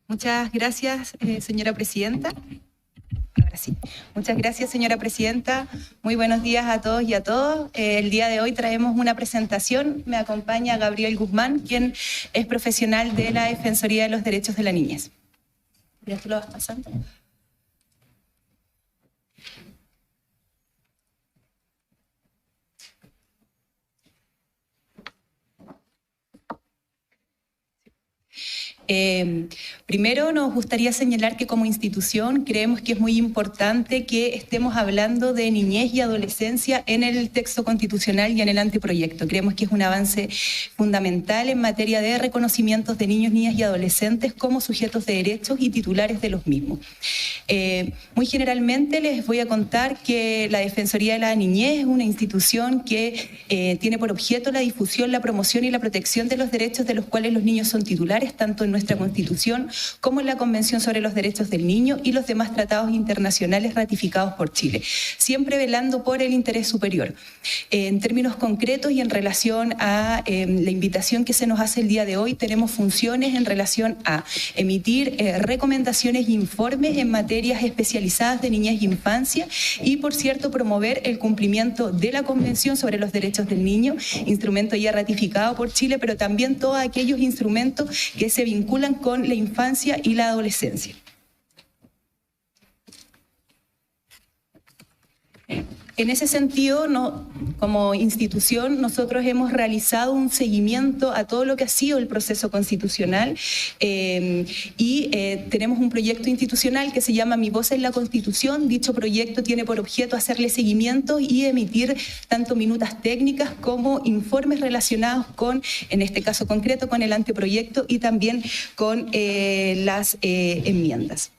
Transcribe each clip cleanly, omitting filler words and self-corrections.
Muchas gracias, señora presidenta. Ahora sí. Muchas gracias, señora presidenta. Muy buenos días a todos y a todas. El día de hoy traemos una presentación. Me acompaña Gabriel Guzmán, quien es profesional de la Defensoría de los Derechos de la Niñez. ¿Ya tú lo vas pasando? Primero nos gustaría señalar que como institución creemos que es muy importante que estemos hablando de niñez y adolescencia en el texto constitucional y en el anteproyecto. Creemos que es un avance fundamental en materia de reconocimientos de niños, niñas y adolescentes como sujetos de derechos y titulares de los mismos. Muy generalmente les voy a contar que la Defensoría de la Niñez es una institución que tiene por objeto la difusión, la promoción y la protección de los derechos de los cuales los niños son titulares, tanto en nuestra Constitución como en la Convención sobre los Derechos del Niño y los demás tratados internacionales ratificados por Chile, siempre velando por el interés superior. En términos concretos y en relación a la invitación que se nos hace el día de hoy, tenemos funciones en relación a emitir recomendaciones e informes en materias especializadas de niñez y infancia y, por cierto, promover el cumplimiento de la Convención sobre los Derechos del Niño, instrumento ya ratificado por Chile, pero también todos aquellos instrumentos que se vinculan con la infancia y la adolescencia. En ese sentido, como institución, nosotros hemos realizado un seguimiento a todo lo que ha sido el proceso constitucional y tenemos un proyecto institucional que se llama Mi Voz en la Constitución. Dicho proyecto tiene por objeto hacerle seguimiento y emitir tanto minutas técnicas como informes relacionados con, en este caso concreto, con el anteproyecto y también con las enmiendas.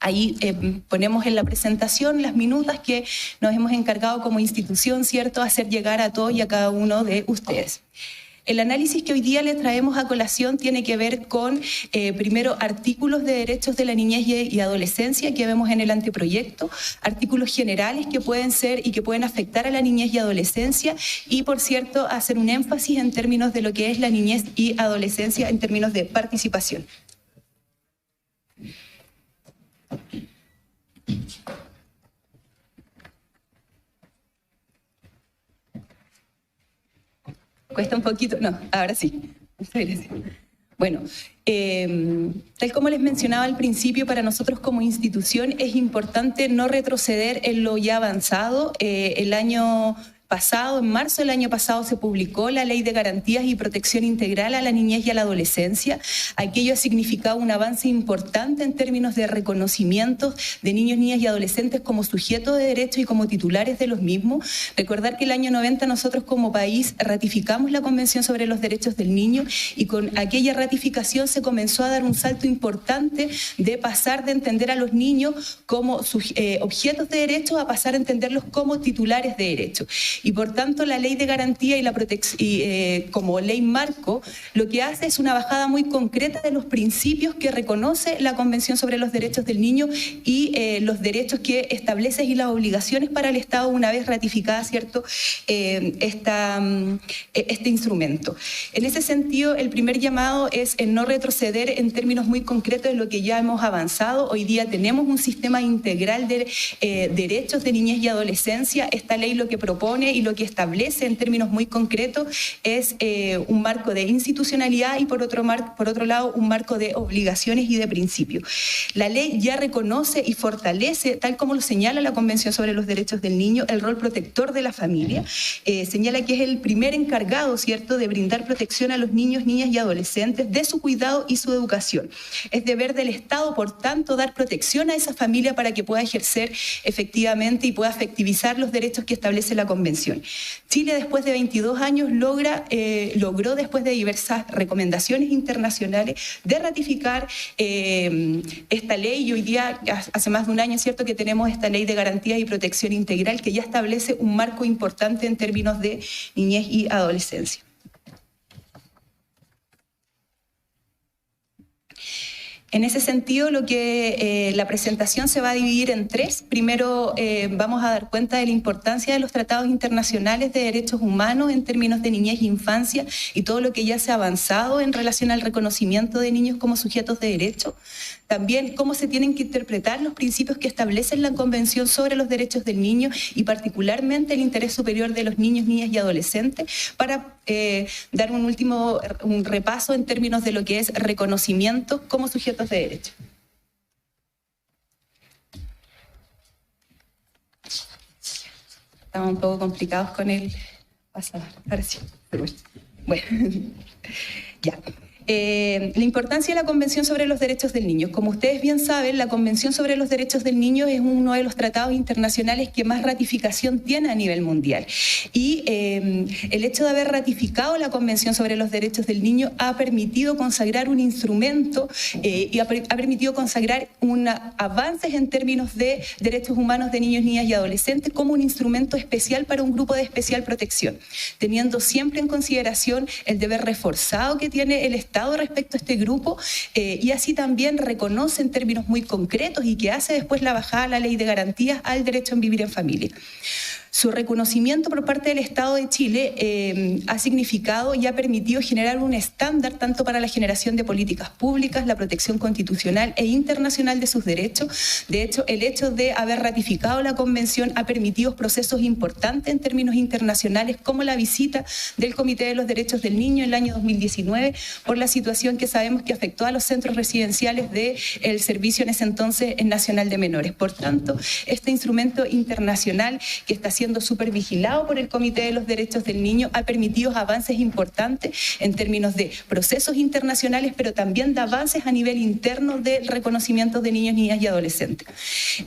Ahí ponemos en la presentación las minutas que nos hemos encargado como institución, ¿cierto?, hacer llegar a todos y a cada uno de ustedes. El análisis que hoy día les traemos a colación tiene que ver con, primero, artículos de derechos de la niñez y adolescencia que vemos en el anteproyecto, artículos generales que pueden ser y que pueden afectar a la niñez y adolescencia y, por cierto, hacer un énfasis en términos de lo que es la niñez y adolescencia en términos de participación. Cuesta un poquito, no, ahora sí. Muchas gracias. Bueno, tal como les mencionaba al principio, para nosotros como institución es importante no retroceder en lo ya avanzado. El año pasado, en marzo del año pasado, se publicó la Ley de Garantías y Protección Integral a la Niñez y a la Adolescencia. Aquello ha significado un avance importante en términos de reconocimientos de niños, niñas y adolescentes como sujetos de derechos y como titulares de los mismos. Recordar que el año 90 nosotros como país ratificamos la Convención sobre los Derechos del Niño y con aquella ratificación se comenzó a dar un salto importante de pasar de entender a los niños como objetos de derechos a pasar a entenderlos como titulares de derechos. Y por tanto la Ley de Garantía y la Protección, como ley marco, lo que hace es una bajada muy concreta de los principios que reconoce la Convención sobre los Derechos del Niño y los derechos que establece y las obligaciones para el Estado una vez ratificada, ¿cierto?, este instrumento. En ese sentido, el primer llamado es en no retroceder en términos muy concretos de lo que ya hemos avanzado. Hoy día tenemos un sistema integral de derechos de niñez y adolescencia. Esta ley lo que propone y lo que establece en términos muy concretos es un marco de institucionalidad y por otro lado un marco de obligaciones y de principios. La ley ya reconoce y fortalece, tal como lo señala la Convención sobre los Derechos del Niño, el rol protector de la familia. Señala que es el primer encargado, ¿cierto?, de brindar protección a los niños, niñas y adolescentes de su cuidado y su educación. Es deber del Estado, por tanto, dar protección a esa familia para que pueda ejercer efectivamente y pueda efectivizar los derechos que establece la Convención. Chile, después de 22 años, logró, después de diversas recomendaciones internacionales, de ratificar esta ley y hoy día, hace más de un año, ¿cierto?, que tenemos esta Ley de Garantía y Protección Integral que ya establece un marco importante en términos de niñez y adolescencia. En ese sentido, la presentación se va a dividir en tres. Primero, vamos a dar cuenta de la importancia de los tratados internacionales de derechos humanos en términos de niñez e infancia y todo lo que ya se ha avanzado en relación al reconocimiento de niños como sujetos de derecho. También cómo se tienen que interpretar los principios que establecen la Convención sobre los Derechos del Niño y particularmente el interés superior de los niños, niñas y adolescentes, para dar un repaso en términos de lo que es reconocimiento como sujetos de derecho. Estamos un poco complicados con el pasador. Ahora sí. Bueno, ya. La importancia de la Convención sobre los Derechos del Niño. Como ustedes bien saben, la Convención sobre los Derechos del Niño es uno de los tratados internacionales que más ratificación tiene a nivel mundial. Y el hecho de haber ratificado la Convención sobre los Derechos del Niño ha permitido consagrar un instrumento y ha permitido consagrar avances en términos de derechos humanos de niños, niñas y adolescentes como un instrumento especial para un grupo de especial protección, teniendo siempre en consideración el deber reforzado que tiene el Estado respecto a este grupo y así también reconoce en términos muy concretos y que hace después la bajada a la ley de garantías al derecho a vivir en familia. Su reconocimiento por parte del Estado de Chile ha significado y ha permitido generar un estándar tanto para la generación de políticas públicas, la protección constitucional e internacional de sus derechos. De hecho, el hecho de haber ratificado la Convención ha permitido procesos importantes en términos internacionales, como la visita del Comité de los Derechos del Niño en el año 2019 por la situación que sabemos que afectó a los centros residenciales del servicio en ese entonces nacional de menores. Por tanto, este instrumento internacional que está siendo supervigilado por el Comité de los Derechos del Niño ha permitido avances importantes en términos de procesos internacionales, pero también de avances a nivel interno del reconocimiento de niños, niñas y adolescentes.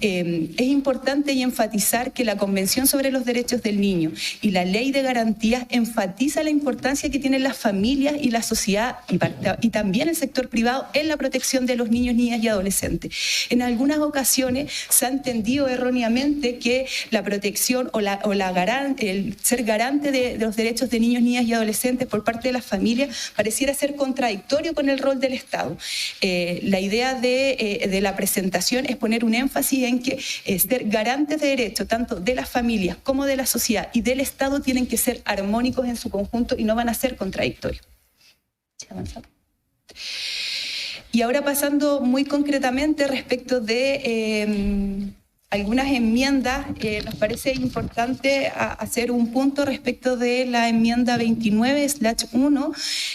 Es importante y enfatizar que la Convención sobre los Derechos del Niño y la Ley de Garantías enfatiza la importancia que tienen las familias y la sociedad y también el sector privado en la protección de los niños, niñas y adolescentes. En algunas ocasiones se ha entendido erróneamente que la protección el ser garante de los derechos de niños, niñas y adolescentes por parte de las familias pareciera ser contradictorio con el rol del Estado. La idea de la presentación es poner un énfasis en que ser garantes de derechos, tanto de las familias como de la sociedad y del Estado, tienen que ser armónicos en su conjunto y no van a ser contradictorios. Y ahora pasando muy concretamente respecto de algunas enmiendas, nos parece importante hacer un punto respecto de la enmienda 29/1,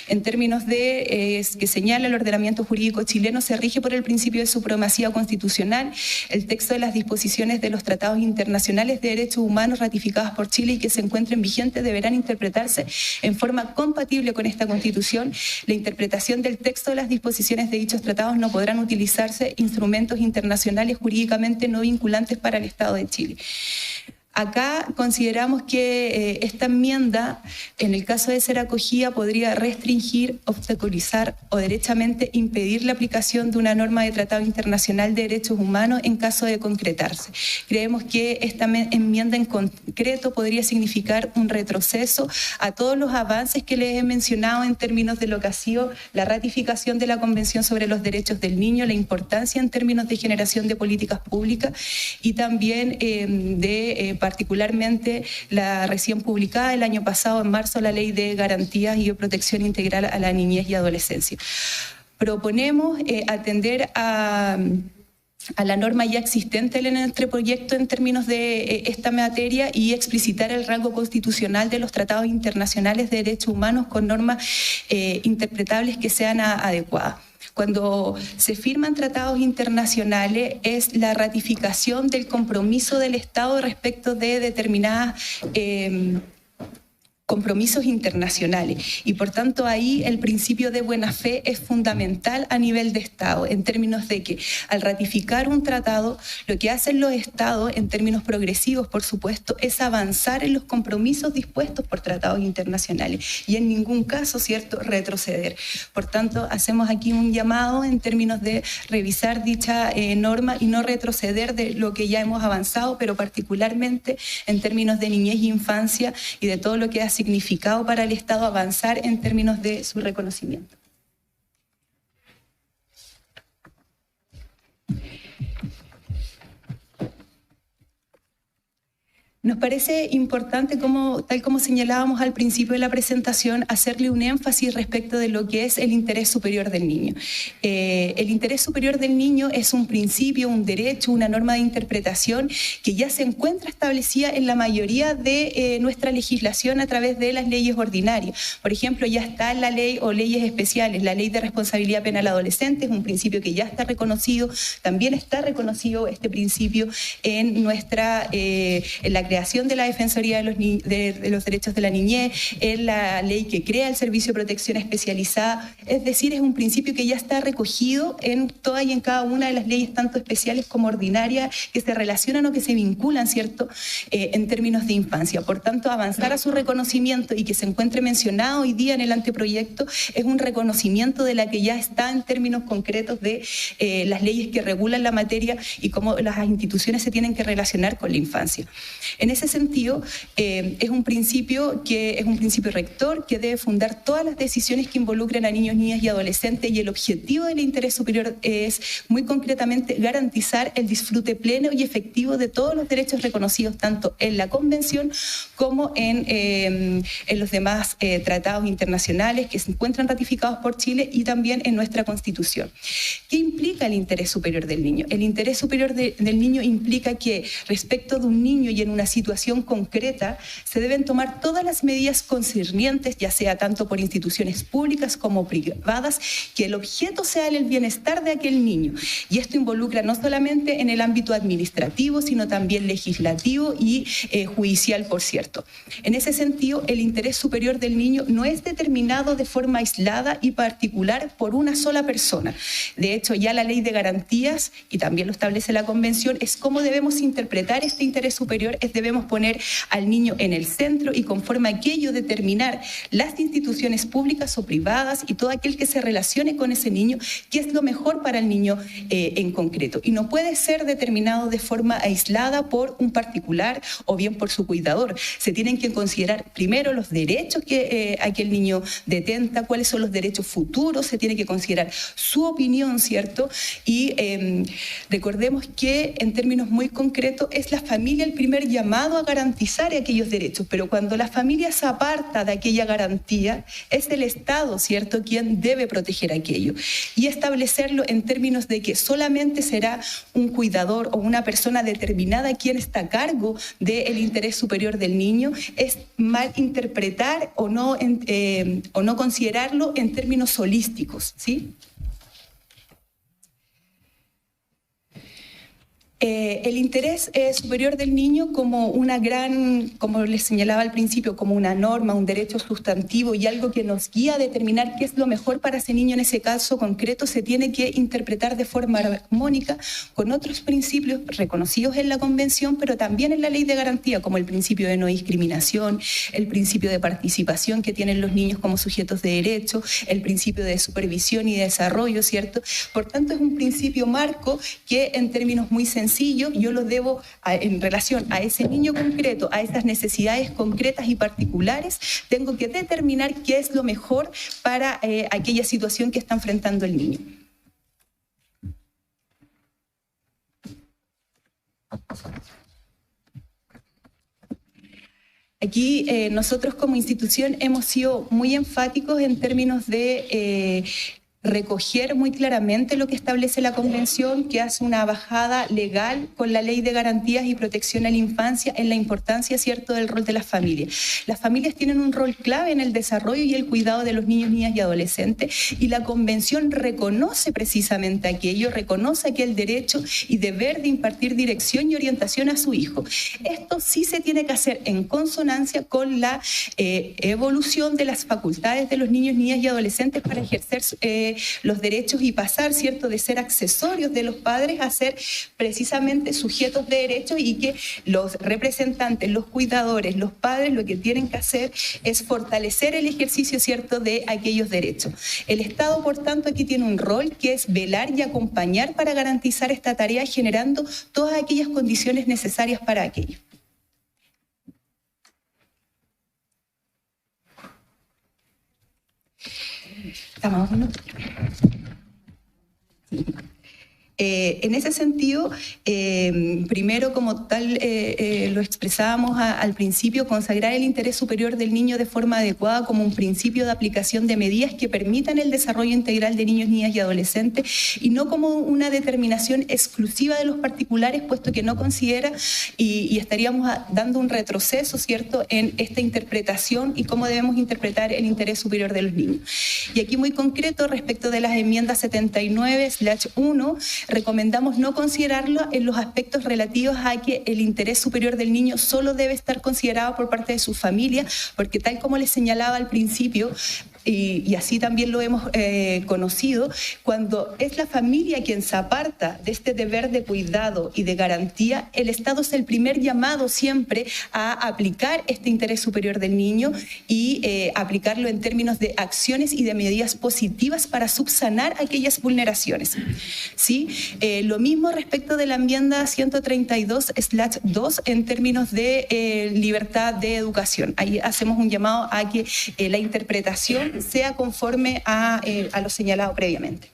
en términos de que señala el ordenamiento jurídico chileno se rige por el principio de supremacía constitucional. El texto de las disposiciones de los tratados internacionales de derechos humanos ratificadas por Chile y que se encuentren vigentes deberán interpretarse en forma compatible con esta Constitución. La interpretación del texto de las disposiciones de dichos tratados no podrán utilizarse instrumentos internacionales jurídicamente no vinculantes para el Estado de Chile. Acá consideramos que esta enmienda, en el caso de ser acogida, podría restringir, obstaculizar o derechamente impedir la aplicación de una norma de Tratado Internacional de Derechos Humanos en caso de concretarse. Creemos que esta enmienda en concreto podría significar un retroceso a todos los avances que les he mencionado en términos de lo que ha sido la ratificación de la Convención sobre los Derechos del Niño, la importancia en términos de generación de políticas públicas y también particularmente la recién publicada el año pasado, en marzo, la Ley de Garantías y de Protección Integral a la Niñez y Adolescencia. Proponemos atender a la norma ya existente en nuestro proyecto en términos de esta materia y explicitar el rango constitucional de los tratados internacionales de derechos humanos con normas interpretables que sean adecuadas. Cuando se firman tratados internacionales es la ratificación del compromiso del Estado respecto de determinadas compromisos internacionales y por tanto ahí el principio de buena fe es fundamental a nivel de Estado, en términos de que al ratificar un tratado lo que hacen los Estados en términos progresivos, por supuesto, es avanzar en los compromisos dispuestos por tratados internacionales y en ningún caso, ¿cierto?, retroceder. Por tanto, hacemos aquí un llamado en términos de revisar dicha norma y no retroceder de lo que ya hemos avanzado, pero particularmente en términos de niñez e infancia y de todo lo que ha significado para el Estado avanzar en términos de su reconocimiento. Nos parece importante, tal como señalábamos al principio de la presentación, hacerle un énfasis respecto de lo que es el interés superior del niño. El interés superior del niño es un principio, un derecho, una norma de interpretación que ya se encuentra establecida en la mayoría de nuestra legislación a través de las leyes ordinarias. Por ejemplo, ya está en la ley o leyes especiales, la Ley de Responsabilidad Penal Adolescente, es un principio que ya está reconocido. También está reconocido este principio en la creación de la Defensoría de los Derechos de la Niñez, en la ley que crea el Servicio de Protección Especializada. Es decir, es un principio que ya está recogido en todas y en cada una de las leyes, tanto especiales como ordinarias, que se relacionan o que se vinculan, ¿cierto?, en términos de infancia. Por tanto, avanzar a su reconocimiento y que se encuentre mencionado hoy día en el anteproyecto es un reconocimiento de la que ya está en términos concretos de las leyes que regulan la materia y cómo las instituciones se tienen que relacionar con la infancia. En ese sentido, es un principio rector que debe fundar todas las decisiones que involucren a niños, niñas y adolescentes, y el objetivo del interés superior es, muy concretamente, garantizar el disfrute pleno y efectivo de todos los derechos reconocidos tanto en la Convención como en los demás tratados internacionales que se encuentran ratificados por Chile y también en nuestra Constitución. ¿Qué implica el interés superior del niño? El interés superior del niño implica que respecto de un niño y en una situación concreta se deben tomar todas las medidas concernientes, ya sea tanto por instituciones públicas como privadas, que el objeto sea el bienestar de aquel niño. Y esto involucra no solamente en el ámbito administrativo, sino también legislativo y judicial, por cierto. En ese sentido, el interés superior del niño no es determinado de forma aislada y particular por una sola persona. De hecho, ya la Ley de Garantías, y también lo establece la Convención, es cómo debemos interpretar este interés superior, debemos poner al niño en el centro y conforme a aquello determinar las instituciones públicas o privadas y todo aquel que se relacione con ese niño, qué es lo mejor para el niño en concreto. Y no puede ser determinado de forma aislada por un particular o bien por su cuidador. Se tienen que considerar primero los derechos que aquel niño detenta, cuáles son los derechos futuros, se tiene que considerar su opinión, ¿cierto? Y recordemos que en términos muy concretos es la familia el primer llamado a garantizar aquellos derechos, pero cuando la familia se aparta de aquella garantía, es el Estado, ¿cierto?, quien debe proteger aquello. Y establecerlo en términos de que solamente será un cuidador o una persona determinada quien está a cargo del interés superior del niño, es mal interpretar o no considerarlo en términos holísticos, ¿sí? El interés superior del niño como como les señalaba al principio, como una norma, un derecho sustantivo y algo que nos guía a determinar qué es lo mejor para ese niño en ese caso concreto, se tiene que interpretar de forma armónica con otros principios reconocidos en la Convención, pero también en la Ley de Garantía, como el principio de no discriminación, el principio de participación que tienen los niños como sujetos de derecho, el principio de supervisión y de desarrollo, ¿cierto? Por tanto, es un principio marco que en términos muy sencillos yo lo debo en relación a ese niño concreto, a esas necesidades concretas y particulares, tengo que determinar qué es lo mejor para aquella situación que está enfrentando el niño. Aquí nosotros como institución hemos sido muy enfáticos en términos de recoger muy claramente lo que establece la Convención, que hace una bajada legal con la Ley de Garantías y Protección a la Infancia en la importancia, ¿cierto?, del rol de las familias. Las familias tienen un rol clave en el desarrollo y el cuidado de los niños, niñas y adolescentes, y la Convención reconoce precisamente aquello, reconoce aquel derecho y deber de impartir dirección y orientación a su hijo. Esto sí se tiene que hacer en consonancia con la evolución de las facultades de los niños, niñas y adolescentes para ejercer los derechos y pasar, ¿cierto?, de ser accesorios de los padres a ser precisamente sujetos de derechos, y que los representantes, los cuidadores, los padres lo que tienen que hacer es fortalecer el ejercicio, ¿cierto?, de aquellos derechos. El Estado, por tanto, aquí tiene un rol que es velar y acompañar para garantizar esta tarea, generando todas aquellas condiciones necesarias para aquello. Estamos, ¿no? En ese sentido, primero, como tal lo expresábamos al principio, consagrar el interés superior del niño de forma adecuada como un principio de aplicación de medidas que permitan el desarrollo integral de niños, niñas y adolescentes, y no como una determinación exclusiva de los particulares, puesto que no considera y estaríamos dando un retroceso, ¿cierto?, en esta interpretación y cómo debemos interpretar el interés superior de los niños. Y aquí muy concreto, respecto de las enmiendas 79/1, recomendamos no considerarlo en los aspectos relativos a que el interés superior del niño solo debe estar considerado por parte de su familia, porque tal como les señalaba al principio, y así también lo hemos conocido, cuando es la familia quien se aparta de este deber de cuidado y de garantía, el Estado es el primer llamado siempre a aplicar este interés superior del niño y aplicarlo en términos de acciones y de medidas positivas para subsanar aquellas vulneraciones. ¿Sí? Lo mismo respecto de la enmienda 132/2 en términos de libertad de educación. Ahí hacemos un llamado a que la interpretación sea conforme a lo señalado previamente.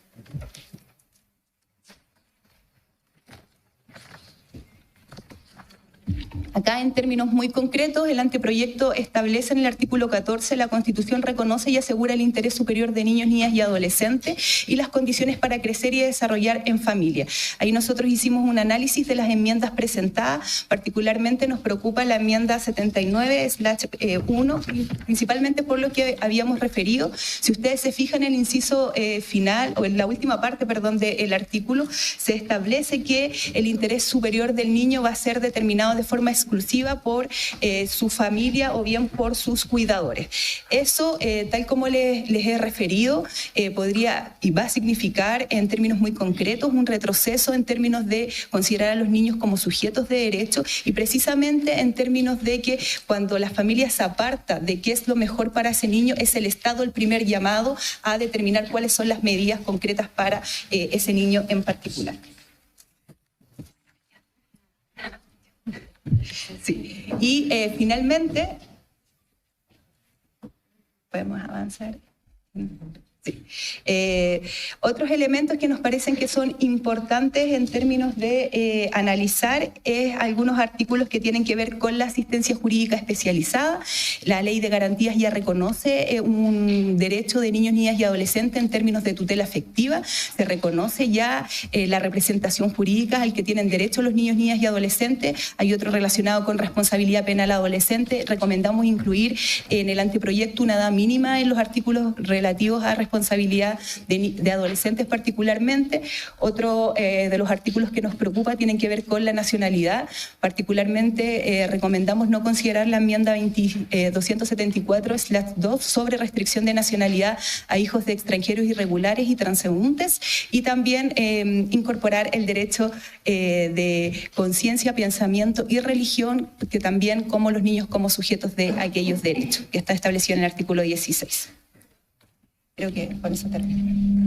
Acá, en términos muy concretos, el anteproyecto establece en el artículo 14: la Constitución reconoce y asegura el interés superior de niños, niñas y adolescentes y las condiciones para crecer y desarrollar en familia. Ahí nosotros hicimos un análisis de las enmiendas presentadas. Particularmente nos preocupa la enmienda 79/1, principalmente por lo que habíamos referido. Si ustedes se fijan en el inciso final, o en la última parte, perdón, del artículo, se establece que el interés superior del niño va a ser determinado de forma exclusiva por su familia o bien por sus cuidadores. Eso, tal como les he referido, podría y va a significar en términos muy concretos un retroceso en términos de considerar a los niños como sujetos de derecho, y precisamente en términos de que cuando la familia se aparta de qué es lo mejor para ese niño, es el Estado el primer llamado a determinar cuáles son las medidas concretas para ese niño en particular. Sí. Y finalmente, podemos avanzar. Sí. Otros elementos que nos parecen que son importantes en términos de analizar es algunos artículos que tienen que ver con la asistencia jurídica especializada. La Ley de Garantías ya reconoce un derecho de niños, niñas y adolescentes en términos de tutela afectiva. Se reconoce ya la representación jurídica al que tienen derecho los niños, niñas y adolescentes. Hay otro relacionado con responsabilidad penal adolescente. Recomendamos incluir en el anteproyecto una edad mínima en los artículos relativos a responsabilidad de adolescentes particularmente. Otro de los artículos que nos preocupa tienen que ver con la nacionalidad. Particularmente recomendamos no considerar la enmienda 274/2 sobre restricción de nacionalidad a hijos de extranjeros irregulares y transeúntes, y también incorporar el derecho de conciencia, pensamiento y religión, que también como los niños como sujetos de aquellos derechos, que está establecido en el artículo 16. Creo que con eso termino.